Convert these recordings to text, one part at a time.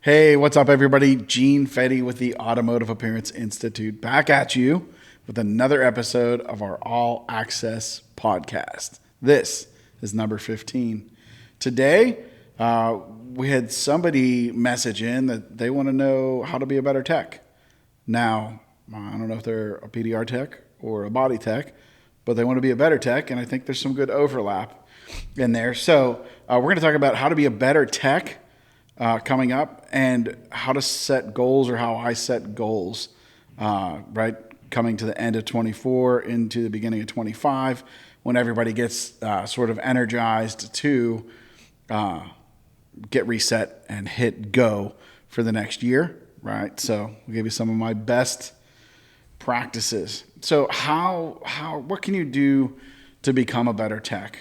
Hey, what's up, everybody? Gene Fetty with the Automotive Appearance Institute back at you with another episode of our All Access podcast. This is number 15. Today, we had somebody message in that they want to know how to be a better tech. Now, I don't know if they're a PDR tech or a body tech, but they want to be a better tech, and I think there's some good overlap in there. So we're going to talk about how to be a better tech coming up, and how to set goals, or how I set goals, right? Coming to the end of 24 into the beginning of 25, when everybody gets sort of energized to get reset and hit go for the next year, right? So I'll give you some of my best practices. So what can you do to become a better tech?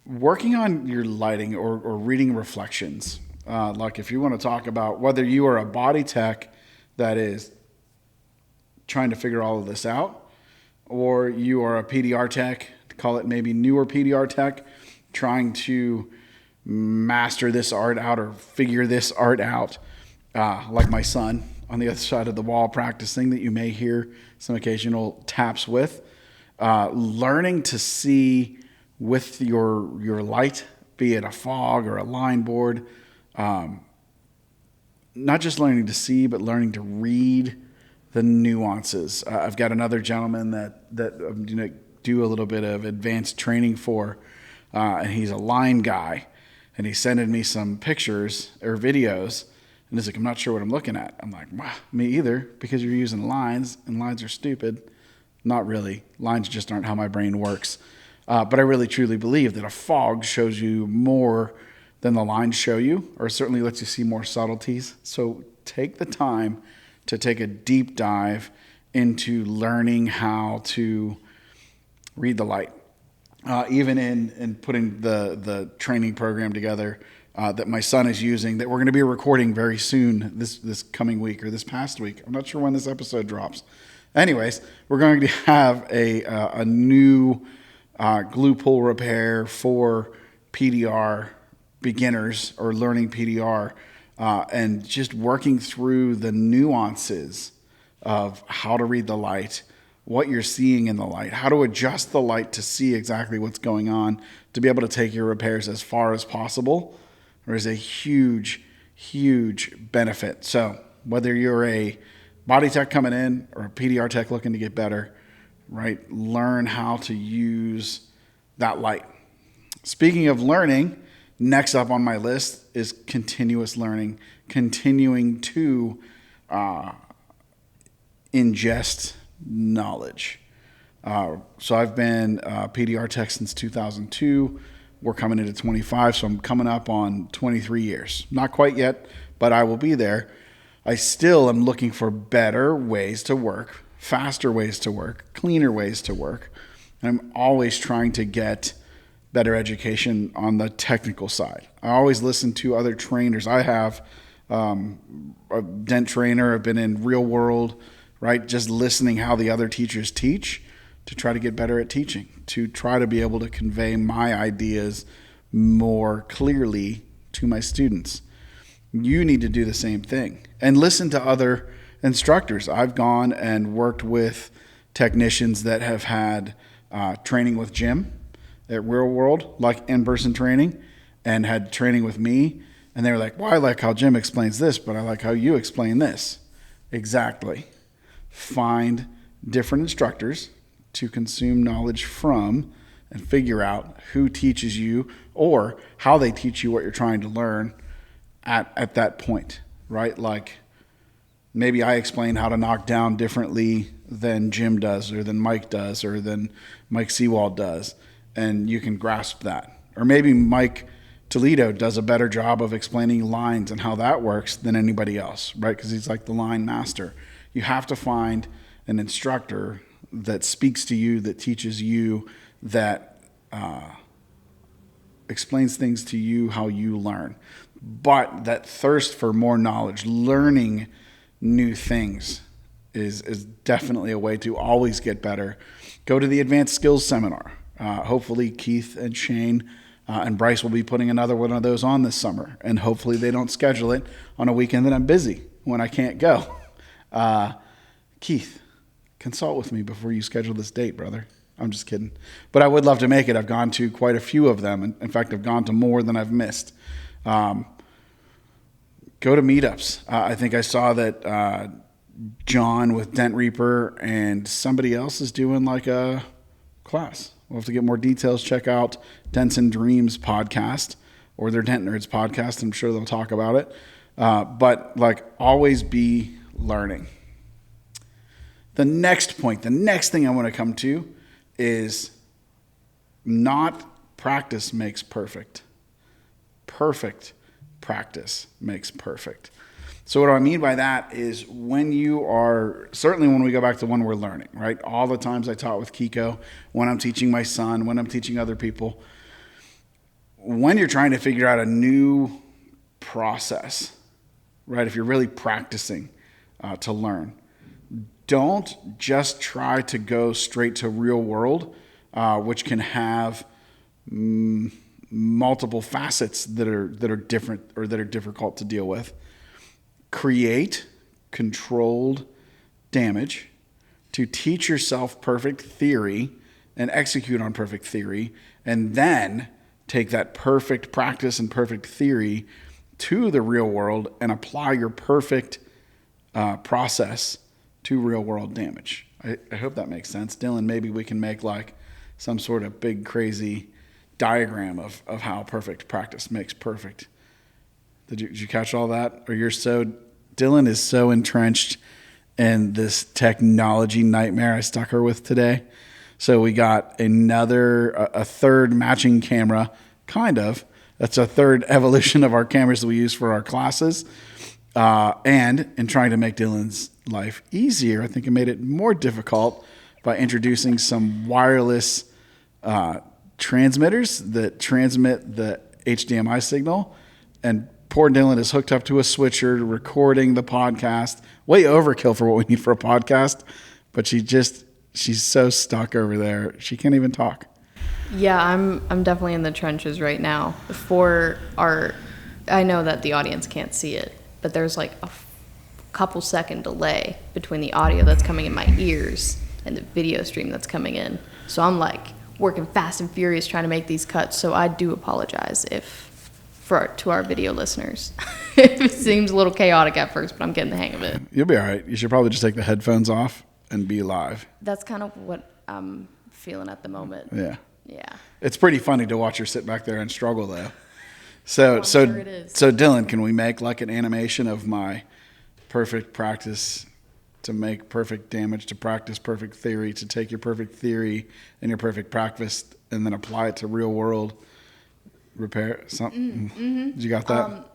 Working on your lighting or reading reflections. Like if you want to talk about whether you are a body tech that is trying to figure all of this out, or you are a PDR tech, call it maybe newer PDR tech, trying to master this art out or figure this art out, like my son on the other side of the wall practicing that you may hear some occasional taps with, learning to see with your light, be it a fog or a line board, not just learning to see, but learning to read the nuances. I've got another gentleman that I'm going to do a little bit of advanced training for, and he's a line guy, and he's sending me some pictures or videos, and he's like, I'm not sure what I'm looking at. I'm like, wow, me either, because you're using lines, and lines are stupid. Not really. Lines just aren't how my brain works. But I really truly believe that a fog shows you more than the lines show you, or certainly lets you see more subtleties. So take the time to take a deep dive into learning how to read the light. Even in putting the training program together that my son is using, that we're going to be recording very soon, this coming week or this past week. I'm not sure when this episode drops. Anyways, we're going to have a new glue pull repair for PDR beginners or learning PDR, and just working through the nuances of how to read the light, what you're seeing in the light, how to adjust the light to see exactly what's going on, to be able to take your repairs as far as possible. There is a huge, huge benefit. So whether you're a body tech coming in or a PDR tech looking to get better, right? Learn how to use that light. Speaking of learning, next up on my list is continuous learning, continuing to ingest knowledge. So I've been PDR tech since 2002. We're coming into 25, so I'm coming up on 23 years. Not quite yet, but I will be there. I still am looking for better ways to work, faster ways to work, cleaner ways to work. And I'm always trying to get better education on the technical side. I always listen to other trainers. I have a dent trainer. I've been in real world, right? Just listening how the other teachers teach to try to get better at teaching, to try to be able to convey my ideas more clearly to my students. You need to do the same thing and listen to other instructors. I've gone and worked with technicians that have had training with Jim at Real World, like in-person training, and had training with me. And they were like, well, I like how Jim explains this, but I like how you explain this. Exactly. Find different instructors to consume knowledge from and figure out who teaches you or how they teach you what you're trying to learn at that point, right? Like maybe I explain how to knock down differently than Jim does, or than Mike does, or than Mike Seawald does, and you can grasp that. Or maybe Mike Toledo does a better job of explaining lines and how that works than anybody else, right? Because he's like the line master. You have to find an instructor that speaks to you, that teaches you, that explains things to you how you learn. But that thirst for more knowledge, learning new things is definitely a way to always get better. Go to the Advanced Skills Seminar. Hopefully Keith and Shane And Bryce will be putting another one of those on this summer. And hopefully they don't schedule it on a weekend that I'm busy when I can't go. Keith, consult with me before you schedule this date, brother. I'm just kidding. But I would love to make it. I've gone to quite a few of them. In fact, I've gone to more than I've missed. Go to meetups. I think I saw that John with Dent Reaper and somebody else is doing like a class. We'll have to get more details. Check out Dents and Dreams podcast or their Dent Nerds podcast. I'm sure they'll talk about it. But like, always be learning. The next point, the next thing I want to come to is not practice makes perfect. Perfect practice makes perfect. So what do I mean by that is when you are, certainly when we go back to when we're learning, right? All the times I taught with Kiko, when I'm teaching my son, when I'm teaching other people, when you're trying to figure out a new process, right? If you're really practicing to learn, don't just try to go straight to real world, which can have multiple facets that are different or that are difficult to deal with. Create controlled damage to teach yourself perfect theory and execute on perfect theory, and then take that perfect practice and perfect theory to the real world and apply your perfect process to real world damage. I hope that makes sense. Dylan, maybe we can make like some sort of big crazy diagram of how perfect practice makes perfect. Did you catch all that? Or Dylan is so entrenched in this technology nightmare I stuck her with today. So we got a third matching camera, kind of. That's a third evolution of our cameras that we use for our classes. And in trying to make Dylan's life easier, I think it made it more difficult by introducing some wireless transmitters that transmit the HDMI signal. And poor Dylan is hooked up to a switcher, recording the podcast. Way overkill for what we need for a podcast. But she's so stuck over there. She can't even talk. Yeah, I'm definitely in the trenches right now. I know that the audience can't see it, but there's like a couple second delay between the audio that's coming in my ears and the video stream that's coming in. So I'm like working fast and furious trying to make these cuts. So I do apologize to our video listeners. It seems a little chaotic at first, but I'm getting the hang of it. You'll be all right. You should probably just take the headphones off and be live. That's kind of what I'm feeling at the moment. Yeah. Yeah. It's pretty funny to watch her sit back there and struggle though. So sure it is. So Dylan, can we make like an animation of my perfect practice to make perfect damage, to practice perfect theory, to take your perfect theory and your perfect practice and then apply it to real world repair something? Mm-hmm. Did you got that?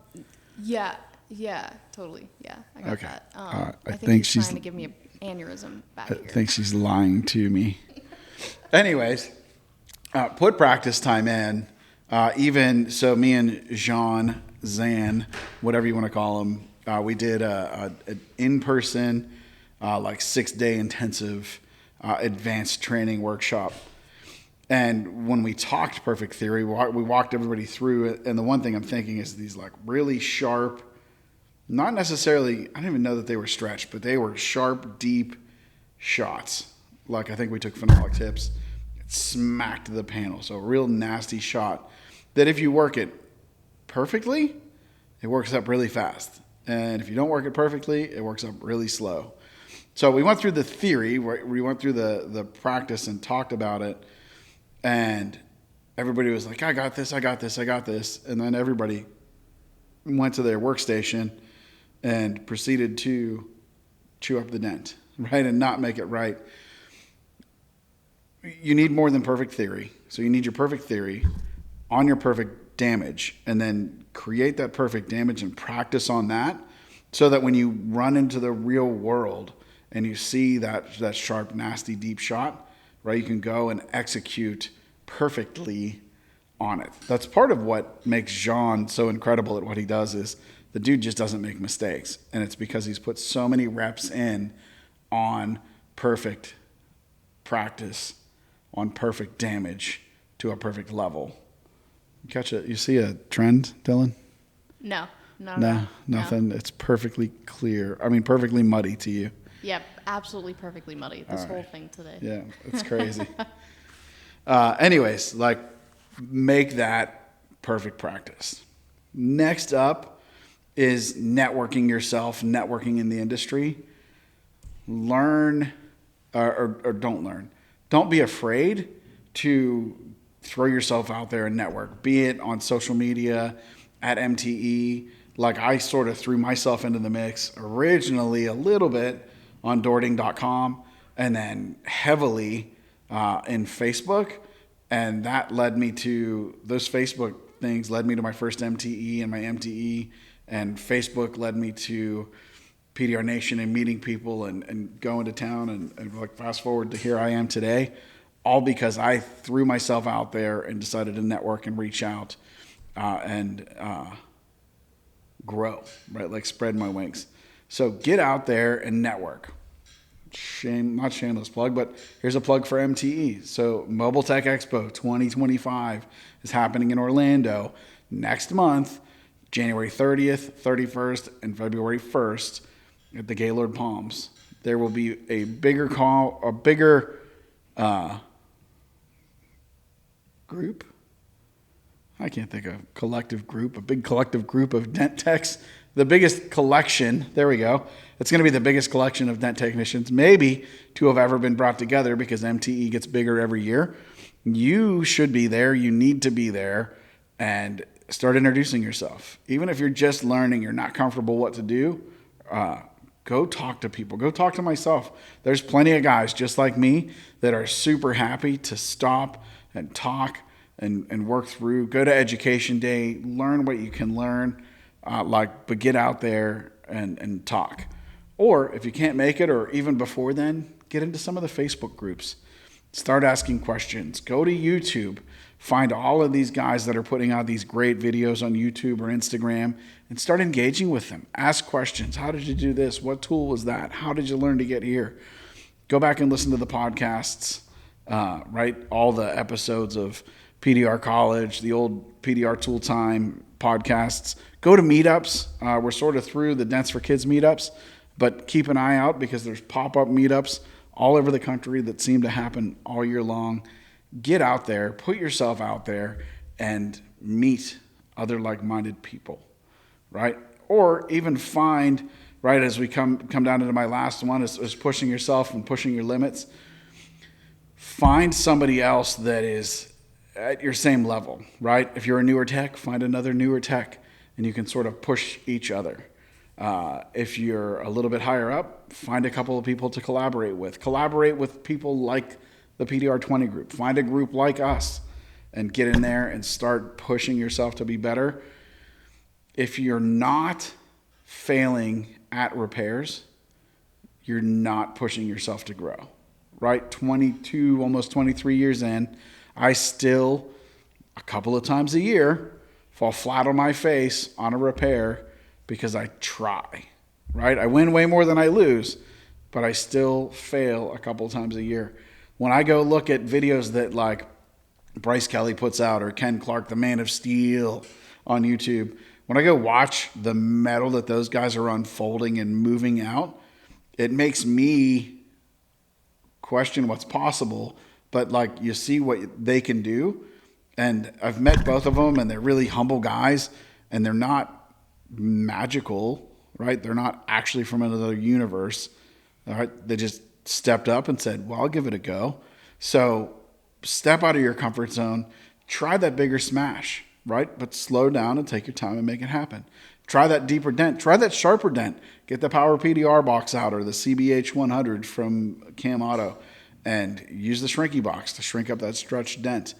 Yeah, totally. Yeah, I got that. I think she's trying to give me an aneurysm back here. I think she's lying to me. Anyways, put practice time in. Even so, me and Zan, whatever you want to call him, we did an in-person, like 6-day intensive advanced training workshop. And when we talked perfect theory, we walked everybody through it. And the one thing I'm thinking is these like really sharp, not necessarily, I don't even know that they were stretched, but they were sharp, deep shots. Like I think we took phenolic tips, it smacked the panel. So a real nasty shot that if you work it perfectly, it works up really fast. And if you don't work it perfectly, it works up really slow. So we went through the theory, we went through the practice and talked about it. And everybody was like, I got this. And then everybody went to their workstation and proceeded to chew up the dent, right? And not make it right. You need more than perfect theory. So you need your perfect theory on your perfect damage and then create that perfect damage and practice on that so that when you run into the real world and you see that sharp, nasty, deep shot, right, you can go and execute perfectly on it. That's part of what makes Jean so incredible at what he does is the dude just doesn't make mistakes. And it's because he's put so many reps in on perfect practice, on perfect damage to a perfect level Catch it. You see a trend, Dylan? No, not at No, all. nothing. No. It's perfectly clear. I mean, perfectly muddy to you. Yep, absolutely perfectly muddy. This All whole right. thing today. Yeah, it's crazy. Anyways, like, make that perfect practice. Next up is networking yourself, networking in the industry. Learn, or don't learn. Don't be afraid to throw yourself out there and network, be it on social media, at MTE. Like, I sort of threw myself into the mix originally a little bit on Doorting.com and then heavily in Facebook. And that led me to, those Facebook things led me to my first MTE and my MTE. And Facebook led me to PDR Nation and meeting people and going to town and like fast forward to here I am today, all because I threw myself out there and decided to network and reach out and grow, right? Like, spread my wings. So get out there and network. Not shameless plug, but here's a plug for MTE. So Mobile Tech Expo 2025 is happening in Orlando next month, January 30th, 31st, and February 1st at the Gaylord Palms. There will be a bigger group. I can't think of collective group, a big collective group of dent techs. The biggest collection, there we go. It's going to be the biggest collection of dent technicians, maybe, to have ever been brought together, because MTE gets bigger every year. You should be there. You need to be there and start introducing yourself. Even if you're just learning, you're not comfortable what to do, go talk to people. Go talk to myself. There's plenty of guys just like me that are super happy to stop and talk and work through. Go to education day, learn what you can learn, but get out there and talk. Or if you can't make it, or even before then, get into some of the Facebook groups. Start asking questions. Go to YouTube. Find all of these guys that are putting out these great videos on YouTube or Instagram and start engaging with them. Ask questions. How did you do this? What tool was that? How did you learn to get here? Go back and listen to the podcasts, right? All the episodes of PDR College, the old PDR Tool Time podcasts. Go to meetups. We're sort of through the Dents for Kids meetups, but keep an eye out because there's pop-up meetups all over the country that seem to happen all year long. Get out there, put yourself out there, and meet other like-minded people, right? Or even find, right, as we come down into my last one, is pushing yourself and pushing your limits. Find somebody else that is at your same level, right? If you're a newer tech, find another newer tech, and you can sort of push each other. If you're a little bit higher up, find a couple of people to collaborate with. Collaborate with people like the PDR 20 group. Find a group like us and get in there and start pushing yourself to be better. If you're not failing at repairs, you're not pushing yourself to grow, right? 22, almost 23 years in, I still, a couple of times a year, fall flat on my face on a repair because I try, right? I win way more than I lose, but I still fail a couple of times a year. When I go look at videos that like Bryce Kelly puts out or Ken Clark, the Man of Steel on YouTube, when I go watch the metal that those guys are unfolding and moving out, it makes me question what's possible. But like, you see what they can do. And I've met both of them, and they're really humble guys, and they're not magical, right? They're not actually from another universe. All right. They just stepped up and said, well, I'll give it a go. So step out of your comfort zone, try that bigger smash, right? But slow down and take your time and make it happen. Try that deeper dent, try that sharper dent, get the Power PDR box out or the CBH 100 from Cam Auto and use the shrinky box to shrink up that stretched dent.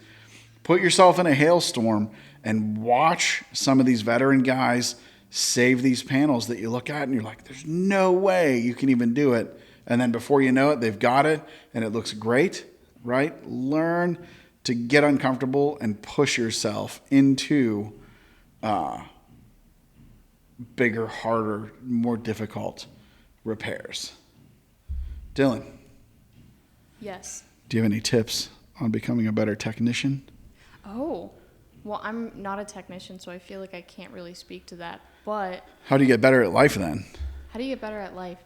Put yourself in a hailstorm and watch some of these veteran guys save these panels that you look at and you're like, there's no way you can even do it. And then before you know it, they've got it and it looks great, right? Learn to get uncomfortable and push yourself into bigger, harder, more difficult repairs. Dylan. Yes. Do you have any tips on becoming a better technician? Oh, Well, I'm not a technician, so I feel like I can't really speak to that. But How do you get better at life then? how do you get better at life?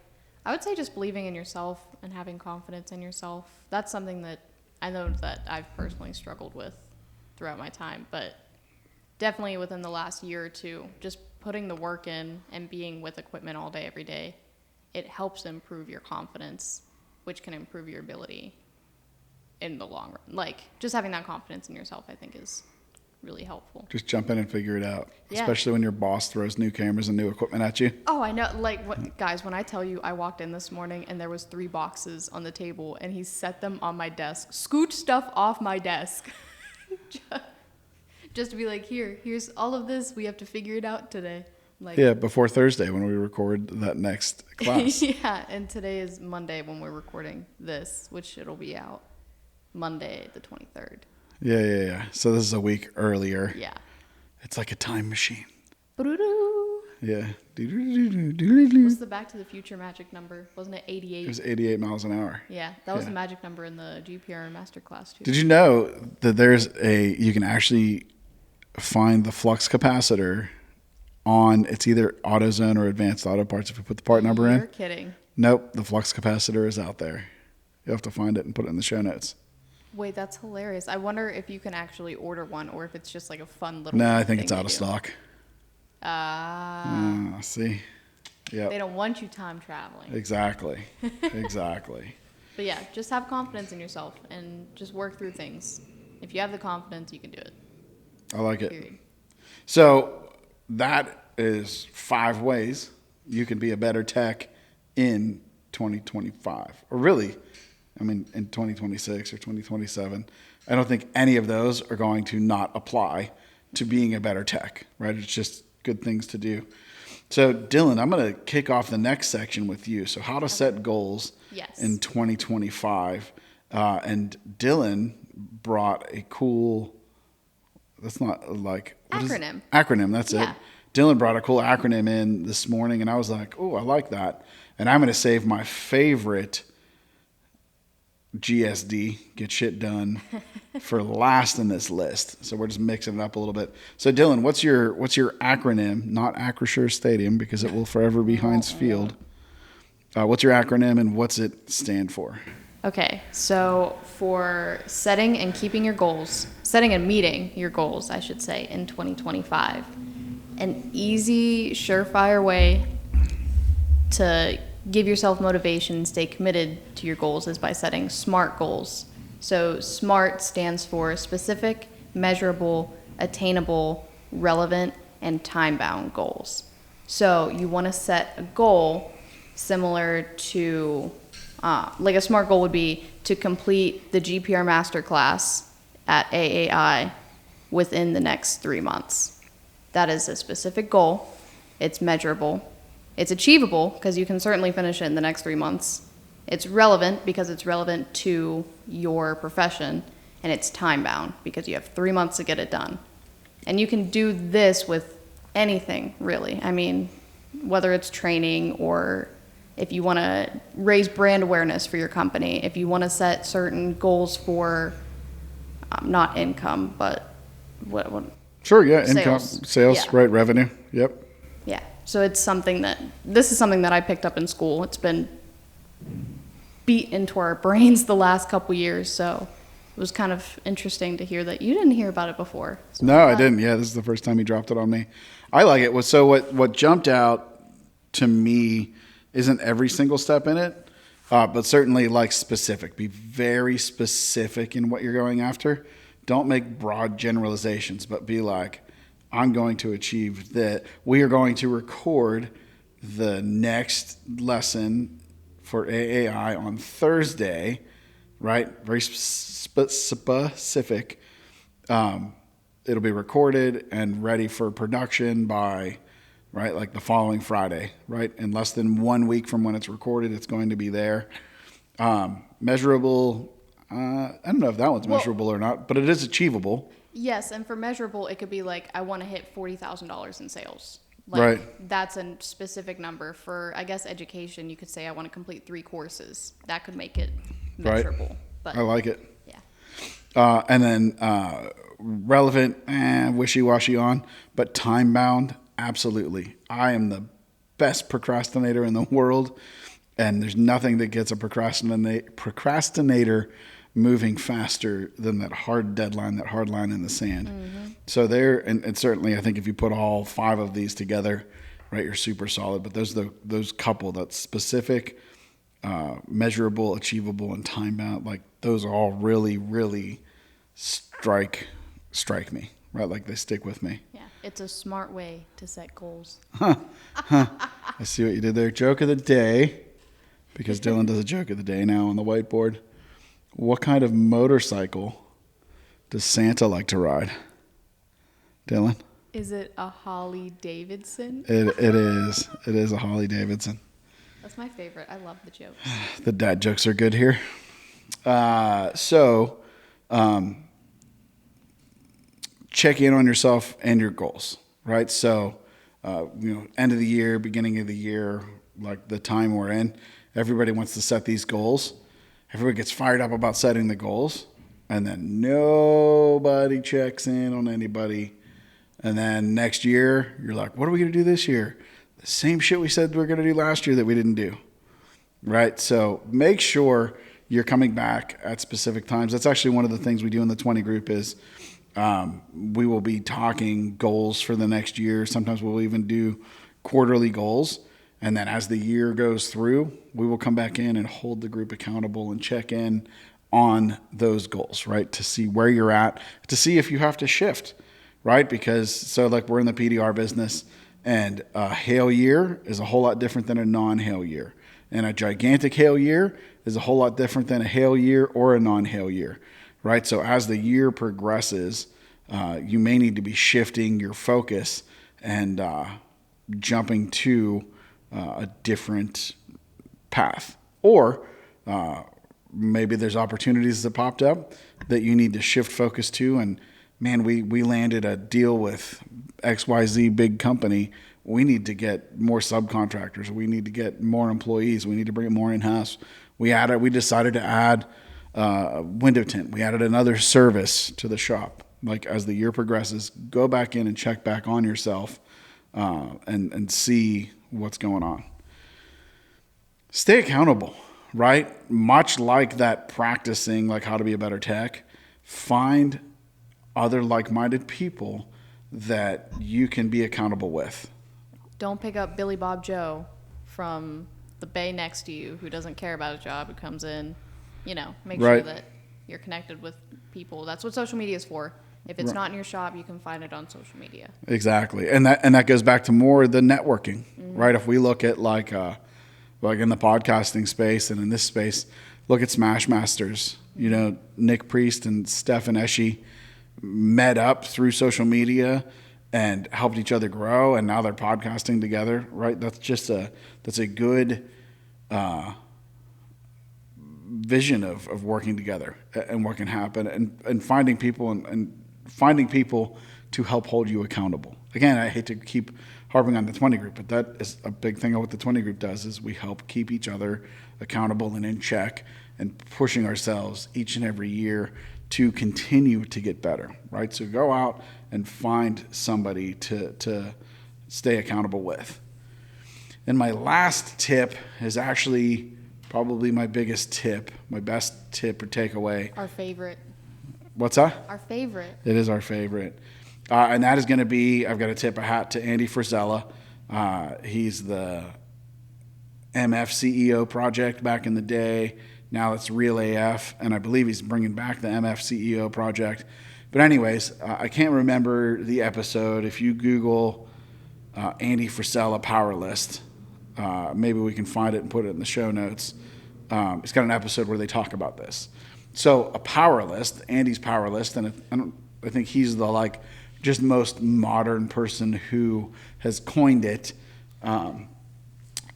I would say just believing in yourself and having confidence in yourself. That's something that I know that I've personally struggled with throughout my time, but definitely within the last year or two, just putting the work in and being with equipment all day, every day, it helps improve your confidence, which can improve your ability in the long run. Like, just having that confidence in yourself, I think, is really helpful. Just jump in and figure it out, Yeah. especially when your boss throws new cameras and new equipment at you. Oh, I know. Like, guys, when I tell you I walked in this morning and there was 3 boxes on the table and he set them on my desk, scoot stuff off my desk. Just to be like, here's all of this. We have to figure it out today. Like, Yeah, before Thursday when we record that next class. yeah, and today is Monday when we're recording this, which it'll be out Monday the 23rd. Yeah. So this is a week earlier. Yeah. It's like a time machine. Ba-doo-doo. Yeah. What's the Back to the Future magic number? Wasn't it 88? It was 88 miles an hour. Yeah, that was Yeah. the magic number in the GPR masterclass too. Did you know that you can actually find the flux capacitor on, it's either AutoZone or Advanced Auto Parts if you put the part number You're in? kidding. Nope, the flux capacitor is out there. You have to find it and put it in the show notes. Wait, that's hilarious. I wonder if you can actually order one or if it's just like a fun little No, I think thing it's out they of do. stock. See? They Yep. don't want you time traveling. Exactly. Exactly. But yeah, just have confidence in yourself and just work through things. If you have the confidence, you can do it. I like it. Period. So that is 5 ways you can be a better tech in 2025. Or really, I mean, in 2026 or 2027. I don't think any of those are going to not apply to being a better tech, right? It's just good things to do. So, Dylan, I'm going to kick off the next section with you. So, how to set goals Yes. in 2025. And Dylan brought a cool, that's not like, what is it? Acronym. Acronym, that's Yeah. it. Dylan brought a cool acronym in this morning, and I was like, oh, I like that. And I'm going to save my favorite GSD, get shit done, for last in this list. So we're just mixing it up a little bit. So Dylan, what's your acronym? Not Acrisure Stadium, because it will forever be Heinz Field. What's your acronym and what's it stand for? Okay, so for setting and keeping your goals, setting and meeting your goals, I should say, in 2025, an easy, surefire way to give yourself motivation and stay committed to your goals is by setting SMART goals. So SMART stands for specific, measurable, attainable, relevant, and time-bound goals. So you want to set a goal similar to, like a SMART goal would be to complete the GPR masterclass at AAI within the next 3 months. That is a specific goal. It's measurable. It's achievable because you can certainly finish it in the next 3 months. It's relevant because it's relevant to your profession, and it's time-bound because you have 3 months to get it done. And you can do this with anything, really. I mean, whether it's training or if you want to raise brand awareness for your company, if you want to set certain goals for not income, but what Sure, yeah, income, Sales. sales, Yeah. right, revenue. Yep. yeah. So it's something this is something that I picked up in school. It's been beat into our brains the last couple years, so it was kind of interesting to hear that you didn't hear about it before. So No, I didn't. Yeah, this is the first time he dropped it on me. I like it. So what jumped out to me isn't every single step in it, but certainly like specific. Be very specific in what you're going after. Don't make broad generalizations, but be like, I'm going to achieve that. We are going to record the next lesson for AAI on Thursday, right? Very specific. It'll be recorded and ready for production by, right, like the following Friday, right? In less than 1 week from when it's recorded, it's going to be there. Measurable, I don't know if that one's measurable or not, but it is achievable. yes, and for measurable, it could be like I want to hit $40,000 in sales. Like, Right. That's a specific number. For, I guess, education, you could say I want to complete 3 courses. That could make it Right. measurable. But I like it. yeah. And then relevant, wishy-washy on, but time-bound, absolutely. I am the best procrastinator in the world, and there's nothing that gets a procrastinator moving faster than that hard deadline, that hard line in the sand. Mm-hmm. So and certainly I think if you put all 5 of these together, right, you're super solid. But those couple, that's specific, measurable, achievable, and time-bound, like those all really, really strike me, right? Like they stick with me. Yeah, it's a smart way to set goals. I see what you did there. Joke of the day, because Dylan does a joke of the day now on the whiteboard. What kind of motorcycle does Santa like to ride? Dylan? Is it a Harley Davidson? It is. It is a Harley Davidson. That's my favorite. I love the jokes. The dad jokes are good here. Check in on yourself and your goals, right? So, end of the year, beginning of the year, like the time we're in, everybody wants to set these goals. Everybody gets fired up about setting the goals, and then nobody checks in on anybody. And then next year, you're like, what are we going to do this year? The same shit we said we were going to do last year that we didn't do, right? So make sure you're coming back at specific times. That's actually one of the things we do in the 20 group is we will be talking goals for the next year. Sometimes we'll even do quarterly goals. And then as the year goes through, we will come back in and hold the group accountable and check in on those goals, right? To see where you're at, to see if you have to shift, right? Because like we're in the PDR business, and a hail year is a whole lot different than a non-hail year. And a gigantic hail year is a whole lot different than a hail year or a non-hail year, right? So as the year progresses, you may need to be shifting your focus and jumping to a different path. Or maybe there's opportunities that popped up that you need to shift focus to. And man, we landed a deal with XYZ big company. We need to get more subcontractors. We need to get more employees. We need to bring it more in-house. We decided to add window tint. We added another service to the shop. Like as the year progresses, go back in and check back on yourself and see what's going on. Stay accountable, right? Much like that practicing, like how to be a better tech, find other like-minded people that you can be accountable with. Don't pick up Billy Bob Joe from the bay next to you who doesn't care about a job, who comes in, make sure that you're connected with people. That's what social media is for. If it's not in your shop, you can find it on social media. Exactly. And that goes back to more the networking, right? If we look at like in the podcasting space and in this space, look at Smash Masters. Nick Priest and Steph and Eshe met up through social media and helped each other grow, and now they're podcasting together, right? That's a good vision of working together and what can happen, and finding people and finding people to help hold you accountable. Again, I hate to keep harping on the 20 group, but that is a big thing of what the 20 group does is we help keep each other accountable and in check and pushing ourselves each and every year to continue to get better, right? So go out and find somebody to stay accountable with. And my last tip is actually probably my biggest tip, my best tip or takeaway. Our favorite. What's that? Our favorite. It is our favorite. And that is going to be, I've got to tip a hat to Andy Frisella. He's the MF CEO project back in the day. Now it's Real AF, and I believe he's bringing back the MF CEO project. But anyways, I can't remember the episode. If you Google Andy Frisella Power List, maybe we can find it and put it in the show notes. It's got an episode where they talk about this. So a power list, Andy's power list, and I think he's the just most modern person who has coined it,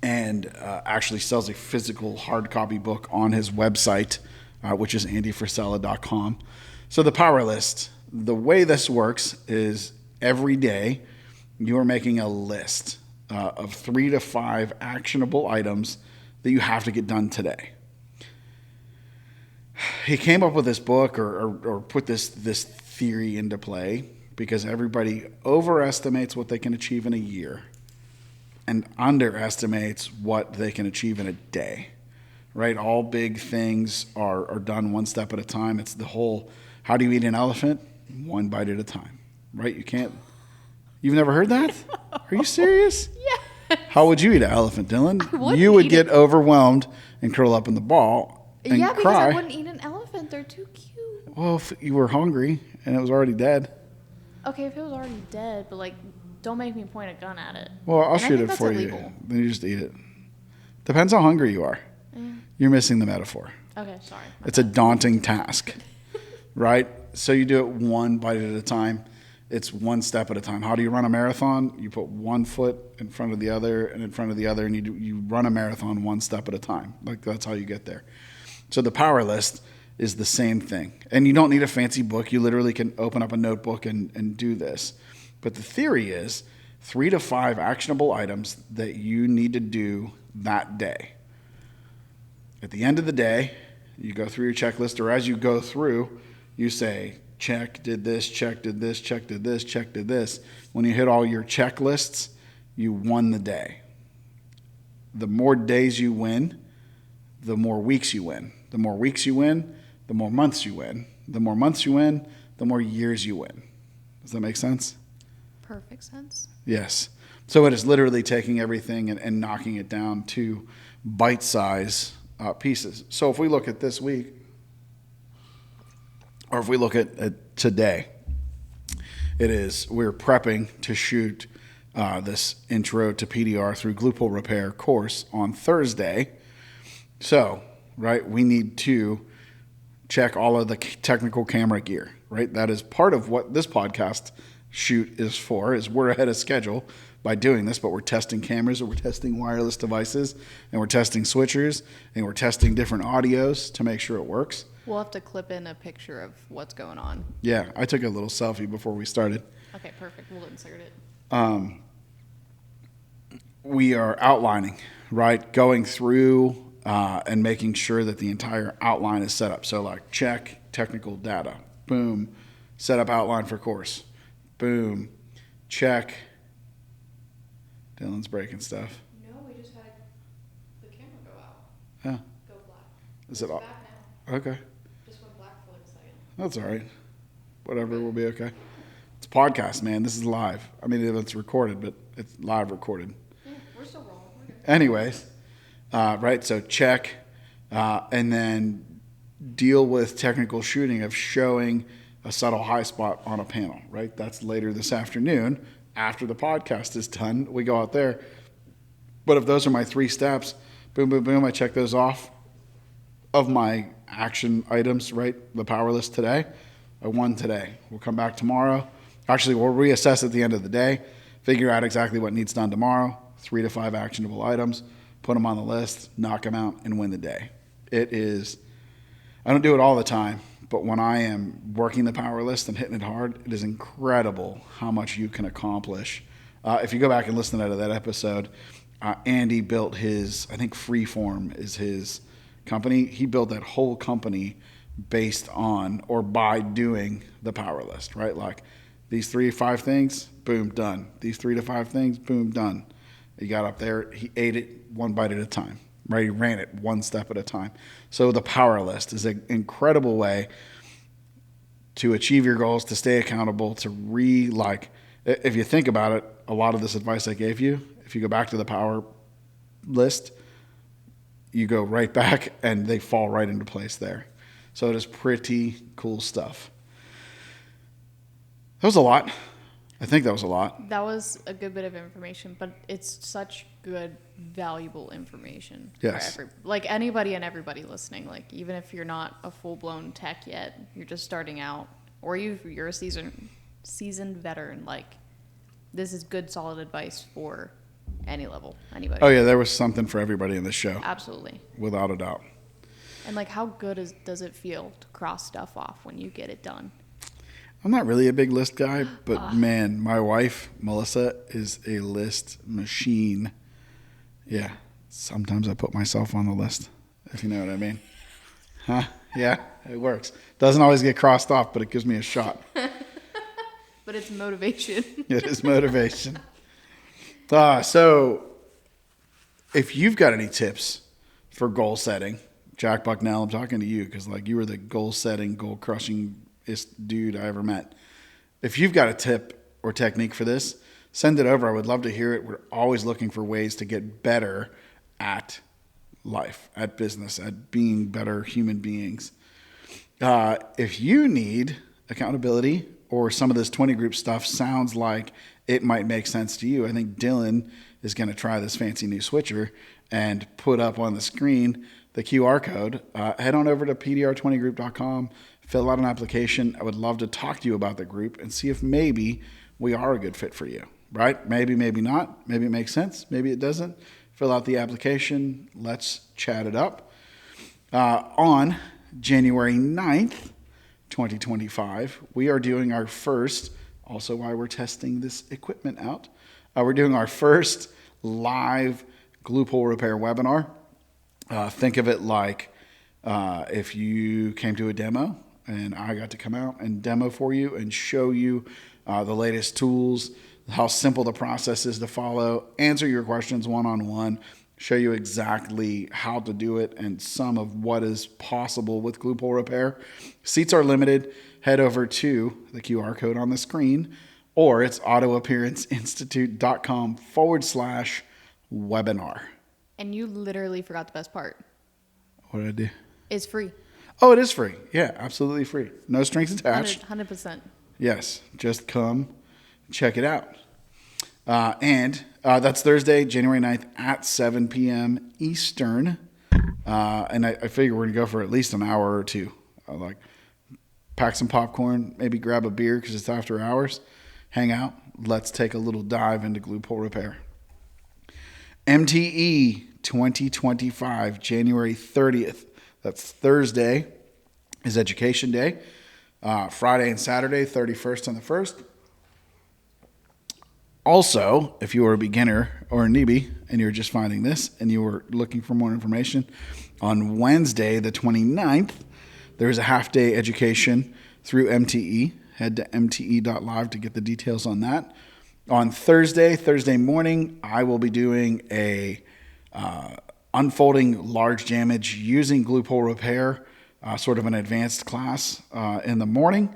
and actually sells a physical hard copy book on his website, which is andyfrisella.com. So the power list, the way this works is every day you are making a list of 3 to 5 actionable items that you have to get done today. He came up with this book or put this theory into play because everybody overestimates what they can achieve in a year and underestimates what they can achieve in a day, right? All big things are done one step at a time. It's the whole, how do you eat an elephant? One bite at a time, right? You've never heard that? Are you serious? Yeah. How would you eat an elephant, Dylan? Wouldn't You would eat get overwhelmed and curl up in the ball and yeah, because cry. I wouldn't eat an elephant. They're too cute. Well, if you were hungry and it was already dead. Okay, if it was already dead, but like, don't make me point a gun at it. Well, I'll And I shoot think it that's for illegal. you. Then you just eat it. Depends how hungry you are. You're missing the metaphor. Okay, sorry. It's a daunting task, right? So you do it one bite at a time. It's one step at a time. How do you run a marathon? You put one foot in front of the other and in front of the other, and you run a marathon one step at a time. Like that's how you get there. So the power list is the same thing. And you don't need a fancy book. You literally can open up a notebook and do this. But the theory is 3 to 5 actionable items that you need to do that day. At the end of the day, you go through your checklist, or as you go through, you say, check, did this, check, did this, check, did this, check, did this. When you hit all your checklists, you won the day. The more days you win, the more weeks you win. The more weeks you win, the more months you win. The more months you win, the more years you win. Does that make sense? Perfect sense. Yes. So it is literally taking everything and knocking it down to bite-size pieces. So if we look at this week, or if we look at today, we're prepping to shoot this intro to PDR through glue pull repair course on Thursday. So, right, we need to check all of the technical camera gear, right? That is part of what this podcast shoot is for, is we're ahead of schedule by doing this, but we're testing cameras, or we're testing wireless devices, and we're testing switchers, and we're testing different audios to make sure it works. We'll have to clip in a picture of what's going on. Yeah, I took a little selfie before we started. Okay, perfect. We'll insert it. We are outlining, right? Going through and making sure that the entire outline is set up. So like check technical data, boom, set up outline for course, boom, check. Dylan's breaking stuff. No, we just had the camera go out. Yeah. Go black. Is it all? Back now. Okay. Just went black for like a second. That's all right. Whatever, we'll be okay. It's a podcast, man. This is live. I mean, it's recorded, but it's live recorded. Yeah, we're still rolling. We're good. Anyways, right, so check, and then deal with technical shooting of showing a subtle high spot on a panel, right? That's later this afternoon. After the podcast is done, we go out there. But if those are my 3 steps, boom, boom, boom, I check those off of my action items, right? The power list today. I won today. We'll come back tomorrow. Actually, we'll reassess at the end of the day, figure out exactly what needs done tomorrow, 3 to 5 actionable items, put them on the list, knock them out, and win the day. It is, I don't do it all the time, but when I am working the power list and hitting it hard, it is incredible how much you can accomplish. If you go back and listen to that episode, Andy built his, I think Freeform is his company. He built that whole company based on or by doing the power list, right? Like these 3 to 5 things, boom, done. These 3 to 5 things, boom, done. He got up there, he ate it one bite at a time, right? He ran it one step at a time. So the power list is an incredible way to achieve your goals, to stay accountable, to if you think about it, a lot of this advice I gave you, if you go back to the power list, you go right back and they fall right into place there. So it is pretty cool stuff. That was a lot. I think that was a lot. That was a good bit of information, but it's such good, valuable information. Yes. For anybody and everybody listening. Like, even if you're not a full-blown tech yet, you're just starting out, or you're a seasoned veteran, like, this is good, solid advice for any level, anybody. Oh, yeah, there was something for everybody in this show. Absolutely. Without a doubt. And, like, how good does it feel to cross stuff off when you get it done? I'm not really a big list guy, but man, my wife, Melissa, is a list machine. Yeah, sometimes I put myself on the list, if you know what I mean. Huh? Yeah, it works. Doesn't always get crossed off, but it gives me a shot. But it's motivation. It is motivation. So if you've got any tips for goal setting, Jack Bucknell, I'm talking to you because like you were the goal setting, goal crushing dude I ever met. If you've got a tip or technique for this, send it over. I would love to hear it. We're always looking for ways to get better at life, at business, at being better human beings. If you need accountability or some of this 20 group stuff sounds like it might make sense to you, I think Dylan is going to try this fancy new switcher and put up on the screen the QR code. Head on over to pdr20group.com, fill out an application. I would love to talk to you about the group and see if maybe we are a good fit for you, right? Maybe, maybe not. Maybe it makes sense. Maybe it doesn't. Fill out the application. Let's chat it up. On January 9th, 2025, we are doing our first, also why we're testing this equipment out, we're doing our first live glue pull repair webinar. Think of it like if you came to a demo and I got to come out and demo for you and show you the latest tools, how simple the process is to follow, answer your questions one-on-one, show you exactly how to do it and some of what is possible with glue pull repair. Seats are limited. Head over to the QR code on the screen, or it's autoappearanceinstitute.com/webinar. And you literally forgot the best part. What did I do? It's free. Oh, it is free. Yeah, absolutely free. No strings attached. 100%. Yes, just come check it out. And that's Thursday, January 9th at 7 p.m. Eastern. And I figure we're going to go for at least an hour or two. Like pack some popcorn, maybe grab a beer because it's after hours. Hang out. Let's take a little dive into glue pull repair. MTE 2025, January 30th. That's Thursday is Education Day. Friday and Saturday, 31st and the 1st. Also, if you are a beginner or a newbie and you're just finding this and you were looking for more information, on Wednesday, the 29th, there's a half-day education through MTE. Head to mte.live to get the details on that. On Thursday morning, I will be doing a unfolding large damage using glue pull repair, sort of an advanced class in the morning.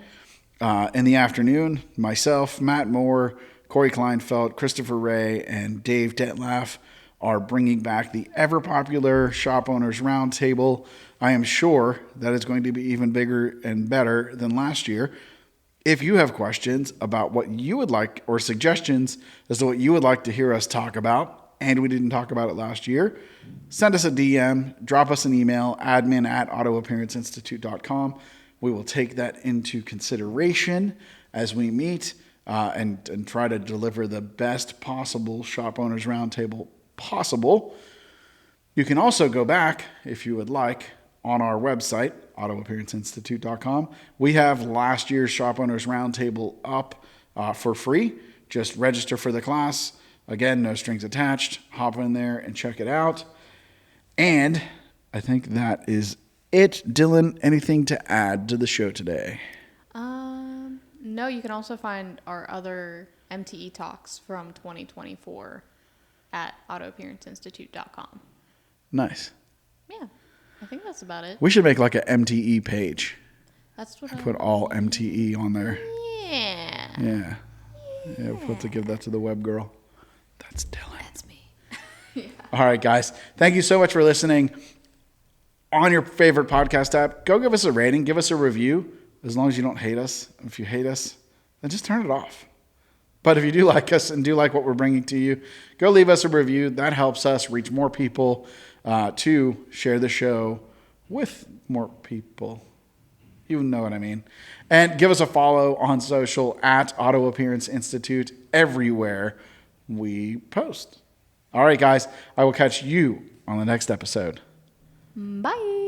In the afternoon, myself, Matt Moore, Corey Kleinfeld, Christopher Ray, and Dave Detlaff are bringing back the ever-popular Shop Owners Roundtable. I am sure that it's going to be even bigger and better than last year. If you have questions about what you would like or suggestions as to what you would like to hear us talk about, and we didn't talk about it last year, send us a DM, drop us an email, admin@autoappearanceinstitute.com. We will take that into consideration as we meet and try to deliver the best possible Shop Owners Roundtable possible. You can also go back, if you would like, on our website, autoappearanceinstitute.com. We have last year's Shop Owners Roundtable up for free. Just register for the class. Again, no strings attached. Hop in there and check it out. And I think that is it. Dylan, anything to add to the show today? No, you can also find our other MTE talks from 2024 at autoappearanceinstitute.com. Nice. Yeah, I think that's about it. We should make like an MTE page. That's what I put all MTE on there. Yeah. Yeah. We'll have to give that to the web girl. That's Dylan. That's me. Yeah. All right, guys. Thank you so much for listening. On your favorite podcast app, go give us a rating. Give us a review. As long as you don't hate us. If you hate us, then just turn it off. But if you do like us and do like what we're bringing to you, go leave us a review. That helps us reach more people to share the show with more people. You know what I mean. And give us a follow on social at Auto Appearance Institute everywhere we post. All right, guys. I will catch you on the next episode. Bye.